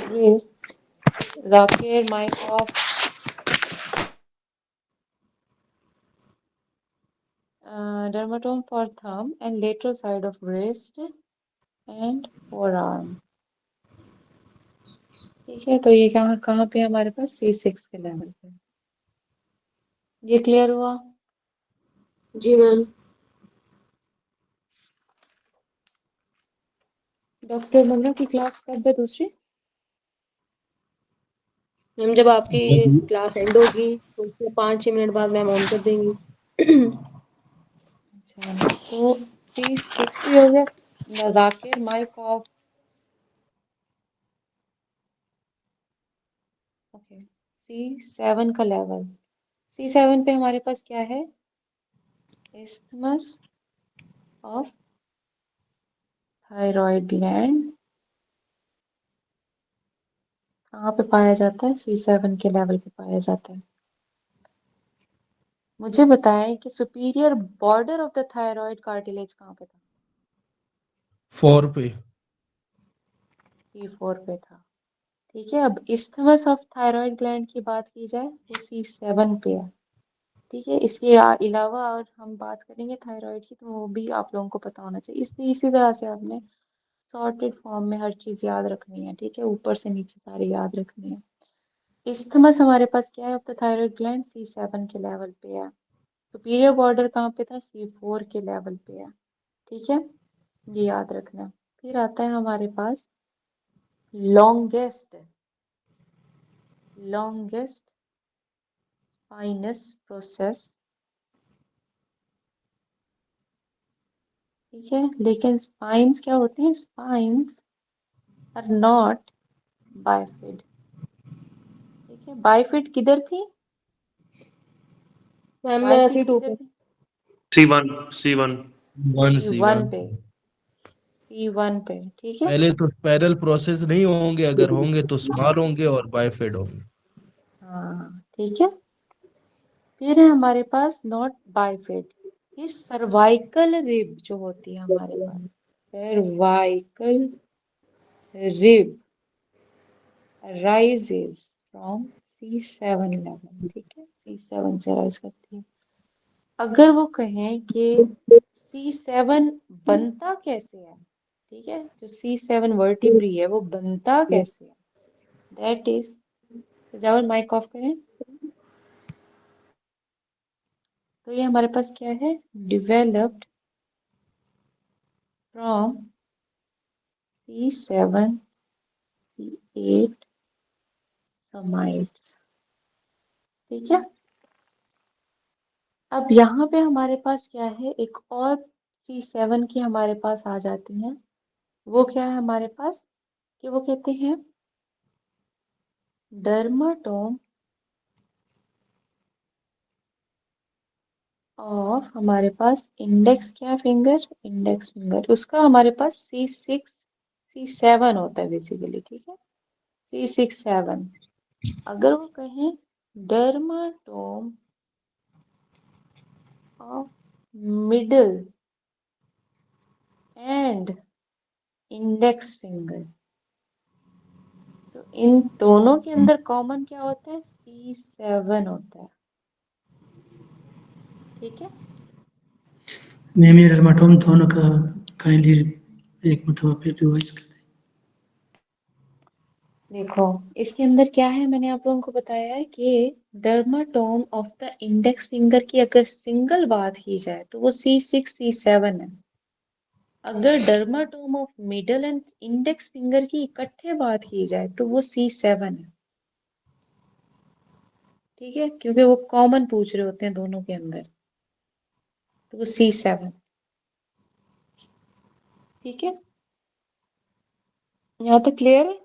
wrist, Zakir Markov dermatome for thumb and lateral side of wrist and forearm, ठीक है। तो ये कहाँ कहाँ पे हमारे पास C6 के लेवल पे। ये क्लियर हुआ? जी मैम। डॉक्टर मंगला की क्लास कब है दूसरी? मैम जब आपकी क्लास एंड होगी तो उसके 5-6 मिनट बाद मैम ऑन कर देंगी। अच्छा, तो C6 भी हो गया, Zakir mic off, okay. C7 का लेवल, C7 पे हमारे पास क्या है, isthmus ऑफ थायराइड ग्लैंड, कहाँ पे पाया जाता है, C7 के लेवल पे पाया जाता है। मुझे बताएं कि superior border of the thyroid cartilage कहाँ पे था? 4 पे। C4 पे था, ठीक है। अब isthmus ऑफ थायराइड ग्लैंड की बात की जाए वो C7 पे है, ठीक है। इसके अलावा और हम बात करेंगे थायराइड की, तो वो भी आप लोगों को पता होना चाहिए। इसी तरह से आपने सॉर्टेड फॉर्म में हर चीज याद रखनी है, ठीक है, ऊपर से नीचे सारी याद रखनी है। इस्थमस हमारे पास क्या है of the thyroid gland, C7 के लेवल पे है। सुपीरियर बॉर्डर कहाँ पे था, C4 के लेवल पे है, ठीक है, ये याद रखना। फिर आता है हमारे पास लॉन्गेस्ट लॉन्गेस्ट स्पाइनस प्रोसेस ठीक है, लेकिन स्पाइन्स क्या होते हैं? Spines are not bifid. ठीक है, बाइफिड किधर थी? मैम बाइफिड C2 किधर पे। थी? C1 वन सी C1 वन पे, C1 पे। ठीक है, पहले तो स्पाइरल प्रोसेस नहीं होंगे, अगर होंगे तो स्मॉल होंगे और बाइफिड होंगे। हाँ ठीक है। फिर है हमारे पास नॉट बाइफिड। फिर सर्वाइकल रिब जो होती है हमारे पास, cervical rib rises from C7 level. ठीक है, C7 से राइज करती है। अगर वो कहें कि C7 बनता कैसे है, ठीक है, जो C7 वर्टिब्री है वो बनता कैसे है, दैट इज, सजावट माइक ऑफ करें। तो ये हमारे पास क्या है? Developed from C7 C8 समाइट्स। ठीक है, अब यहाँ पे हमारे पास क्या है? एक और C7 की हमारे पास आ जाती हैं। वो क्या है हमारे पास? कि वो कहते हैं डर्माटोम ऑफ, हमारे पास इंडेक्स क्या फिंगर? इंडेक्स फिंगर, उसका हमारे पास C6 C7 होता है बेसिकली। ठीक है, C6 7। अगर वो कहें dermatome of middle and index finger, तो इन दोनों के अंदर कॉमन क्या होता है? C7 होता है। ठीक है, मैम ये डर्माटोम दोनों का काइंडली एक मरतबा फिर रिवाइज कर दें। देखो इसके अंदर क्या है, मैंने आप लोगों को बताया है कि dermatome of the index finger की अगर सिंगल बात की जाए तो वो C6 C7 है। अगर dermatome of middle and index finger की इकट्ठे बात की जाए तो वो C7 है। ठीक है, क्योंकि वो कॉमन पूछ रहे होते हैं दोनों के अंदर, तो वो C7। ठीक है, यहाँ तक क्लियर है?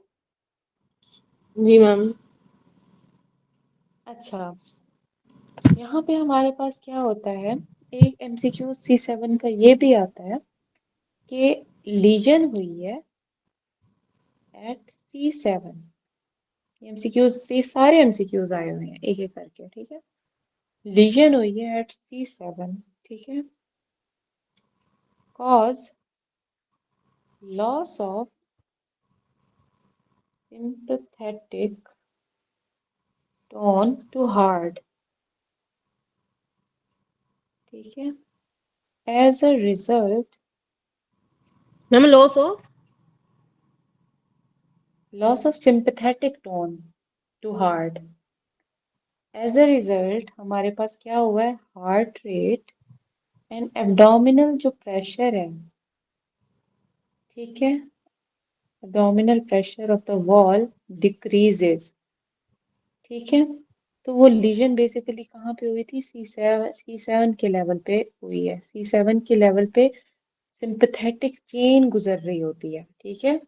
जी मैम। अच्छा, यहाँ पे हमारे पास क्या होता है? एक MCQ C7 का ये भी आता है कि लीजन हुई है एट C7। MCQs से सारे MCQs आए हुए हैं एक एक करके। ठीक है, लीजन हुई है एट C7। ठीक है, cause loss of sympathetic tone to heart। ठीक है, as a result ma'am loss of sympathetic tone to heart। As a result हमारे पास क्या हुआ है? हार्ट रेट एंड एब्डोमिनल जो प्रेशर है, ठीक है, abdominal pressure of the wall decreases. ठीक है, तो वो लीजन बेसिकली कहाँ पे हुई थी? C7 के लेवल पे हुई है। C7 के लेवल पे सिंपथेटिक चेन गुजर रही होती है। ठीक है,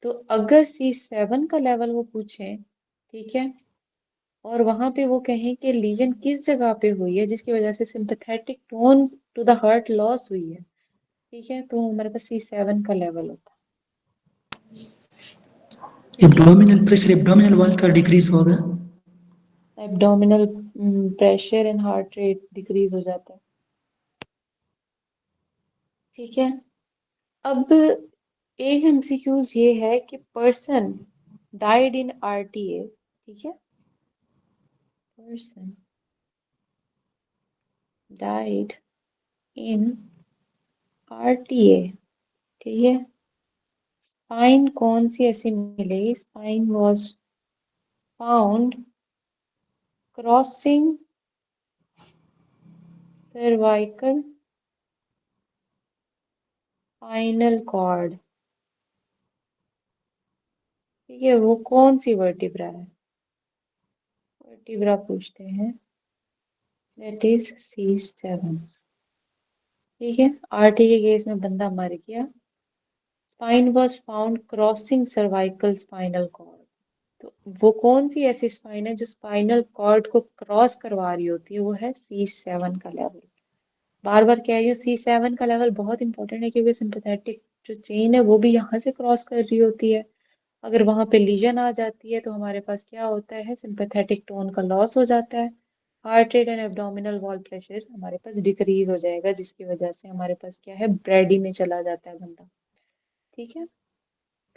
तो अगर C7 का लेवल वो पूछें, ठीक है, और वहां पे वो कहें कि लीजन किस जगह पे हुई है जिसकी वजह से sympathetic tone to the heart loss हुई है, ठीक है, तो हमारे पास C7 का लेवल होता एब्डोमिनल प्रेशर एब्डोमिनल वॉल का डिक्रीज होगा। है। Abdominal pressure and heart rate decrease हो जाता है। ठीक है, अब एक MCQs ये है कि पर्सन डाइड इन RTA। ठीक है, पर्सन डाइड इन RTA। ठीक है, स्पाइन कौन सी ऐसी मिलेगी? Spine was found crossing cervical spinal cord. ठीक है, वो कौन सी वर्टिब्रा है? वर्टिब्रा पूछते हैं, दैट इज C7। ठीक है, आरटी के केस में बंदा मर गया, spine was found crossing cervical spinal cord. तो वो कौन सी ऐसी स्पाइन है जो स्पाइनल कॉर्ड को क्रॉस करवा रही होती है? वो है C7 का लेवल। बार बार कह रही हूँ, C7 का लेवल बहुत इंपॉर्टेंट है, क्योंकि सिंपैथेटिक जो चेन है वो भी यहाँ से क्रॉस कर रही होती है। अगर वहां पे लीजन आ जाती है तो हमारे पास क्या होता है? सिंपैथेटिक टोन का लॉस हो जाता है, heart rate and abdominal wall pressure हमारे पास डिक्रीज हो जाएगा, जिसकी वजह से हमारे पास क्या है? ब्रेडी में चला जाता है बंदा। ठीक है,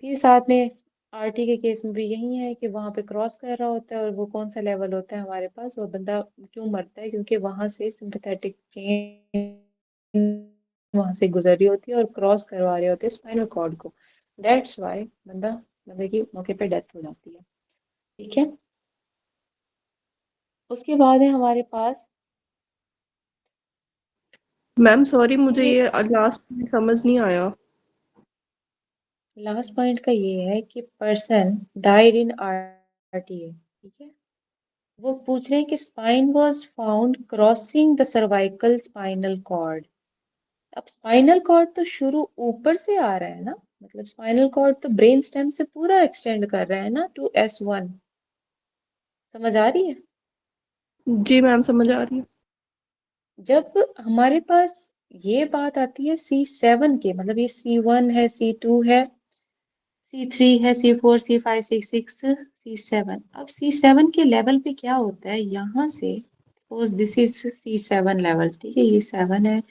फिर साथ में आरटी के केस में भी यही है कि वहां पे क्रॉस कर रहा होता है, और वो कौन सा लेवल होता है हमारे पास? वो बंदा क्यों मरता है? क्योंकि वहां से सिंपैथेटिक चेन वहां से गुजर रही होती है और क्रॉस करवा रहे होते हैं स्पाइनल कॉर्ड को। दैट्स वाई बंदे की मौके पे डेथ हो जाती है। ठीक है, उसके बाद है हमारे पास मैम सॉरी, मुझे सी। ये लास्ट समझ नहीं आया। लास्ट पॉइंट का ये है कि पर्सन डाइड इन आरटीए। ठीक है, वो पूछ रहे हैं कि spine was found crossing the cervical spinal cord. अब स्पाइनल कॉर्ड तो शुरू ऊपर से आ रहा है ना, मतलब स्पाइनल कॉर्ड तो ब्रेन स्टेम से पूरा एक्सटेंड कर रहा है ना टू S1। समझ आ रही है? जी मैम समझ आ रही है। जब हमारे पास ये बात आती है C7 के, मतलब ये C1 है, C2 है, C3 है, C4, C5, C6, C7। अब C7 के लेवल पे क्या होता है? यहाँ से suppose this is C7 level. ठीक है, ये 7 है,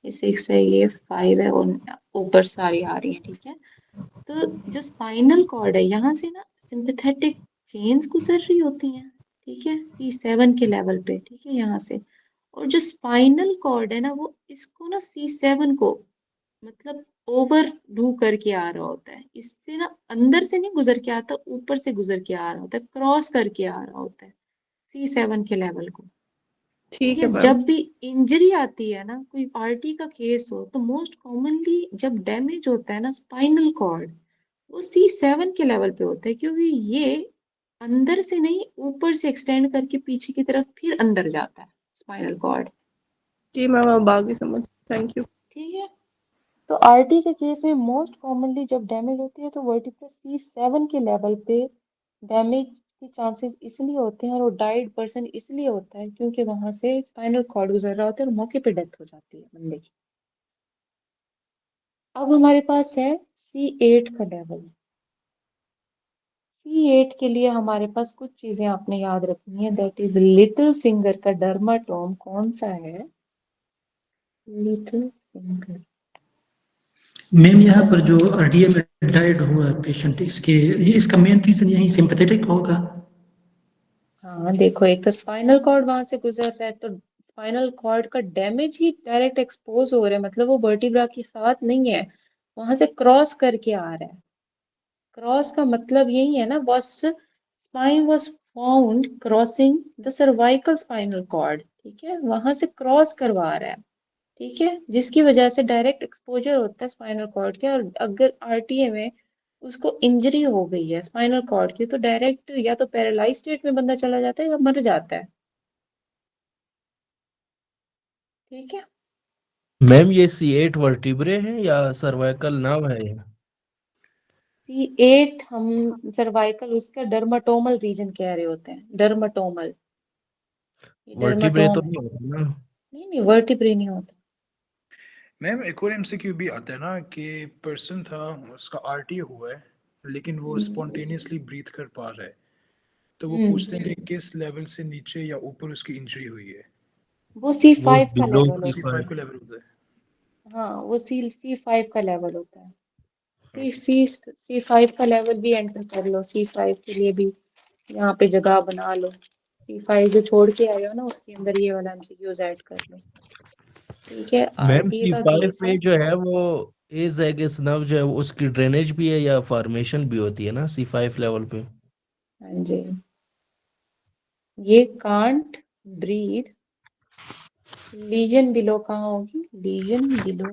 ये 6 है, ये 5 है, और ऊपर सारी आ रही है। ठीक है, तो जो स्पाइनल कॉर्ड है यहाँ से ना सिंपैथेटिक चेन्स गुजर रही होती हैं। ठीक है, C7 के लेवल पे। ठीक है, यहाँ से, और जो स्पाइनल कॉर्ड है ना वो इसको ना C7 को मतलब ओवर डू करके आ रहा होता है, इससे ना अंदर से नहीं गुजर के आता, ऊपर से गुजर के आ रहा होता है, क्रॉस करके आ रहा होता है C7 के लेवल को। ठीक ठीक है, है मैम। जब भी इंजरी आती है ना, कोई पार्टी का केस हो, तो मोस्ट कॉमनली जब डैमेज होता है ना स्पाइनल कॉर्ड, वो C7 के लेवल पे होता है, क्योंकि ये अंदर से नहीं ऊपर से एक्सटेंड करके पीछे की तरफ फिर अंदर जाता है स्पाइनल कॉर्ड। जी मैम अब आगे समझ। Thank you. ठीक है, तो आरटी के केस में मोस्ट कॉमनली जब डैमेज होती है तो वर्टिब्रा C7 के लेवल पे डैमेज के चांसेस इसलिए होते हैं, और वो डाइड पर्सन इसलिए होता है क्योंकि वहां से स्पाइनल कॉर्ड गुजर रहा होता है और मौके पे डेथ हो जाती है बंदे की। अब हमारे पास है C8 का लेवल। C8 के लिए हमारे पास कुछ चीजें आपने याद रखनी है, दैट इज लिटिल फिंगर का डर्माटोम कौन सा है? Little finger. मैम यहाँ पर जो आरडीए में डाइड हुआ पेशेंट, इसका मेन रीजन यही सिंपैथेटिक होगा। हाँ देखो, एक तो स्पाइनल कॉर्ड वहां से गुजर रहा है, तो स्पाइनल कॉर्ड का डैमेज ही डायरेक्ट एक्सपोज हो रहा है, मतलब वो वर्टिब्रा के साथ नहीं है, वहां से क्रॉस करके आ रहा है। क्रॉस का मतलब यही है ना, बस spine was found crossing the cervical spinal cord. ठीक है, वहां से क्रॉस करवा रहा है। ठीक है, जिसकी वजह से डायरेक्ट एक्सपोजर होता है स्पाइनल कॉर्ड के, और अगर आरटीए में उसको इंजरी हो गई है स्पाइनल कॉर्ड की, तो डायरेक्ट या तो पैरालाइज स्टेट में बंदा चला जाता है या मर जाता है। ठीक है, मैम ये C8 वर्टिब्रे है या सर्वाइकल नर्व है ये? C8 हम सर्वाइकल उसका डर्माटोमल रीजन कह रहे होते हैं, डर्माटोमल। ये वर्टिब्रे तो डर्माटोम है। नहीं होता ना? नहीं नहीं, वर्टिब्रे नहीं होता। मैम एक और एमसीक्यू भी आता है ना कि पर्सन था, उसका आरटी हुआ है लेकिन वो हम्म स्पॉन्टेनियसली ब्रीथ कर पा रहा है, तो वो पूछते हैं हम्म, कि किस लेवल से नीचे या ऊपर उसकी इंजरी हुई है। वो वो C5 का बिलो लेवल सी होता है। Five C5। का लेवल होता है। हाँ, वो C5 का लेवल होता है। ओके। C5 का लेवल भी एंटर कर लो, C5 के लिए भी यहाँ पे जगह बना लो। C5 जो छोड़ के आए हो ना, उसके अंदर ये वाला MCQs ऐड कर लो। ठीक है, मैम आरटी का C5 केस है। में जो है वो एज एगेस नर्व जो है वो उसकी ड्रेनेज भी है या फॉर्मेशन भी होती है ना C5 लेवल पे? हाँ जी, ये कांट ब्रीथ। लीजन बिलो कहाँ होगी? लीजन बिलो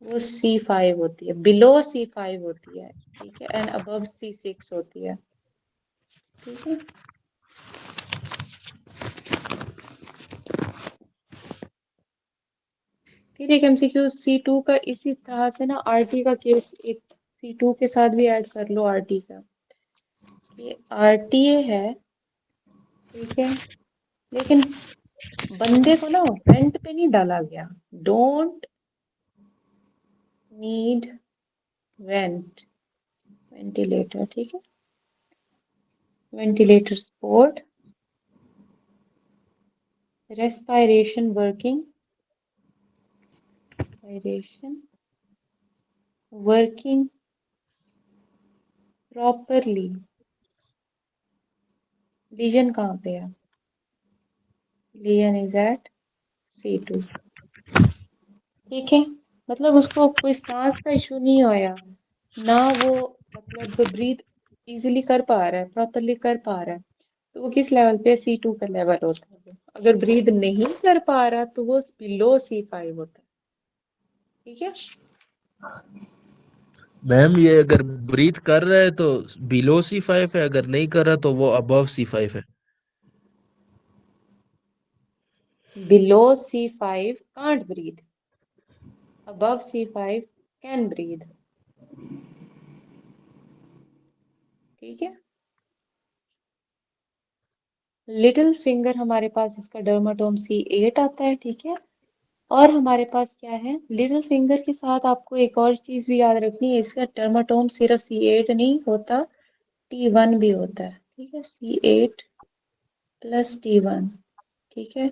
वो C5 होती है, बिलो C5 होती है। ठीक है, एंड अबव C6 होती है। ठीक है, फिर एक MCQ C2 का इसी तरह से ना RT का केस एक C2 के साथ भी ऐड कर लो RT का, कि RTA है, ठीक है, लेकिन बंदे को ना वेंट पे नहीं डाला गया, डोंट नीड वेंट, वेंटिलेटर, ठीक है, ventilator support, respiration working, respiration working properly, lesion कहाँ पे है, लीजन इज एट C2, ठीक है, मतलब उसको कोई सांस का इशू नहीं होया ना, वो मतलब ब्रीथ इजीली कर पा रहा है, प्रॉपरली कर पा रहा है, तो वो किस लेवल पे C2 का लेवल होता है। अगर ब्रीथ नहीं कर पा रहा तो वो बिलो C5 होता है, ठीक है। मैम ये अगर ब्रीथ कर रहा है तो बिलो C5 है, अगर नहीं कर रहा तो वो अबव C5 है। Below C5 can't breathe, above C5 can breathe, ठीक है। लिटिल फिंगर हमारे पास इसका डर्माटोम C8 आता है, ठीक है, और हमारे पास क्या है, लिटिल फिंगर के साथ आपको एक और चीज भी याद रखनी है, इसका डर्माटोम सिर्फ C8 नहीं होता, T1 भी होता है, ठीक है, C8 प्लस T1, ठीक है।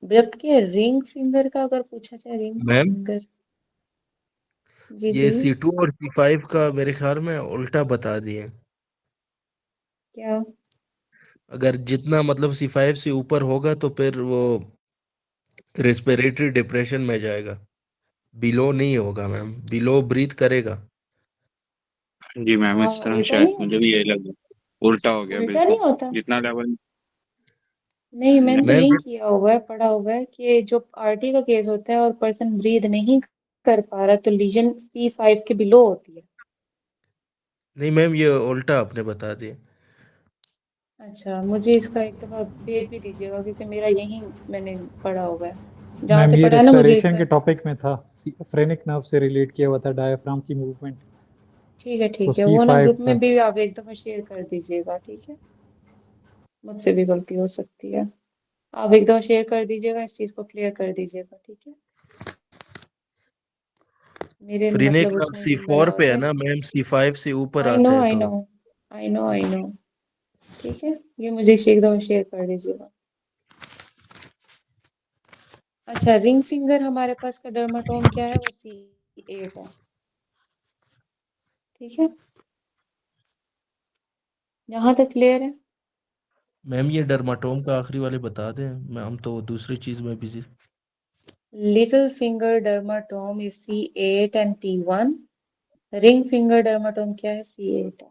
जबकि रिंग फिंगर का अगर पूछा जाए, रिंग मैम फिंगर, जी ये जी, C2 और C5 का मेरे ख्याल में उल्टा बता दिए। क्या, अगर जितना मतलब C5 से ऊपर होगा तो फिर वो रेस्पिरेटरी डिप्रेशन में जाएगा, बिलो नहीं होगा मैम, बिलो ब्रीथ करेगा। जी मैम, हाँ इस तरह उल्टा शायद नहीं मुझे होता, भी यही लगा, उल्टा हो गया उल्टा नहीं बिल्कुल। होता, जितना लेवल नहीं मैंने तो मैम यही किया हुआ है, पढ़ा हुआ है कि जो RT का केस होता है और पर्सन ब्रीद नहीं कर पा रहा तो लीजन C5 के बिलो होती है। नहीं मैम, ये उल्टा आपने बता दिया। अच्छा, मुझे इसका एक दफा भेज भी दीजिएगा क्योंकि मेरा यही मैंने पढ़ा हुआ है, जहाँ मैम से ये पढ़ा है ना मुझे रेस्पिरेशन इसका। के टॉपिक में था, फ्रेनिक नर्व से रिलेट किया हुआ था, डायफ्राम की मूवमेंट, तो ठीक है, वो ना C5 ग्रुप में था। भी आप एक दफा शेयर कर दीजिएगा, ठीक है, मुझसे भी गलती हो सकती है, आप एक दफा शेयर कर दीजिएगा, इस चीज को क्लियर कर दीजिएगा, ठीक है, मेरे फ्रीनेक मतलब नाम उसमें यही C4 बना पे हुआ है है। ना मैम, C5 से ऊपर आई आता नो है आई तो। नो, आई नो, ठीक है, ये मुझे एक दफा शेयर कर दीजिएगा। अच्छा, रिंग फिंगर हमारे पास का डर्माटोम क्या है, वो C8 है, ठीक है, यहाँ तक क्लियर है। मैम ये डर्माटोम का आखिरी वाले बता दें, मैं हम तो दूसरी चीज में busy. Little finger dermatome is C8 and T1, ring finger dermatome क्या है, C8 है,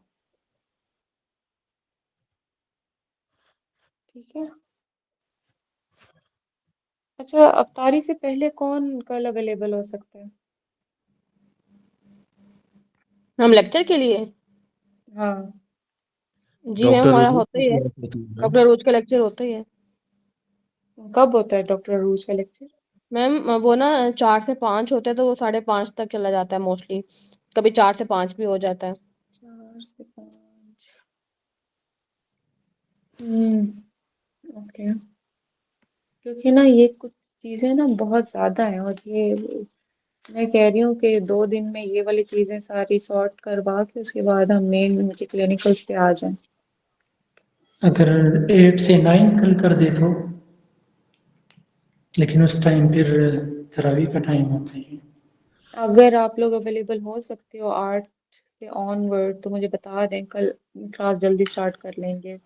ठीक है। अच्छा, अफ्तारी से पहले कौन कल अवेलेबल हो सकता है, हम लेक्चर के लिए, हाँ, जी मैम डॉक्टर हमारा रूप होता की ही है, क्लास होती है मैम। डॉक्टर रोज का लेक्चर होता ही है। कब होता है डॉक्टर रूज का लेक्चर, मैम वो ना 4 से 5 होता है, तो वो 5:30 तक चला जाता है मोस्टली, कभी 4 से 5 भी हो जाता है। 4 से 5, ओके, क्योंकि ना ये कुछ चीजें ना बहुत ज्यादा हैं, और ये मैं कह रही हूँ कि 2 दिन में ये वाली चीजें सारी सॉर्ट करवा के उसके बाद हम मेन उनके क्लिनिकल्स पे आ जाएं। अगर 8 से 9 कल कर दे तो, लेकिन उस टाइम फिर तरावी का टाइम होता है। अगर आप लोग अवेलेबल हो सकते हो 8 से ऑनवर्ड तो मुझे बता दें, कल क्लास जल्दी स्टार्ट कर लेंगे।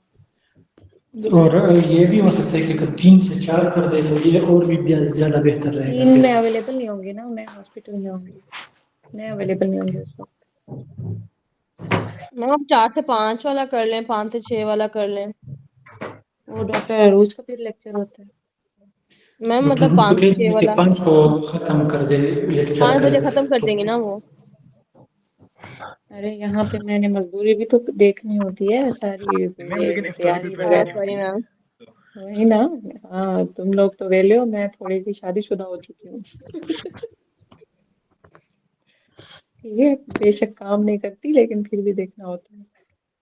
और ये भी हो सकता है कि अगर 3 से 4 कर दे तो ये और भी ज़्यादा बेहतर रहेगा 3 में फिर। अवेलेबल नहीं होंगी ना, मैं हॉस्पिटल में होंगी, मैं अवेलेबल नहीं होंगी उस वक्त। मैम आप 4 से 5 वाला कर लें, 5 से 6 वाला कर लें। वो डॉक्टर अरूज का फिर लेक्चर होता है। मैम डॉक्टर मतलब रूज को 5 कह से 6 देंगे कि वाला 5 को ख़त्म कर दे लेक्चर 5 कल। बजे खत्म कर देंगे ना वो। अरे यहाँ पे मैंने मजदूरी भी तो देखनी होती है सारी, मैम ये लेकिन इफ्तारी तैयारी प्रिपेयर करनी वगैरह। सॉरी होती है, मैम। वही ना। हाँ, तुम लोग तो वेले हो, मैं थोड़ी सी शादीशुदा हो चुकी हूँ। ठीक है, बेशक काम नहीं करती लेकिन फिर भी देखना होता है।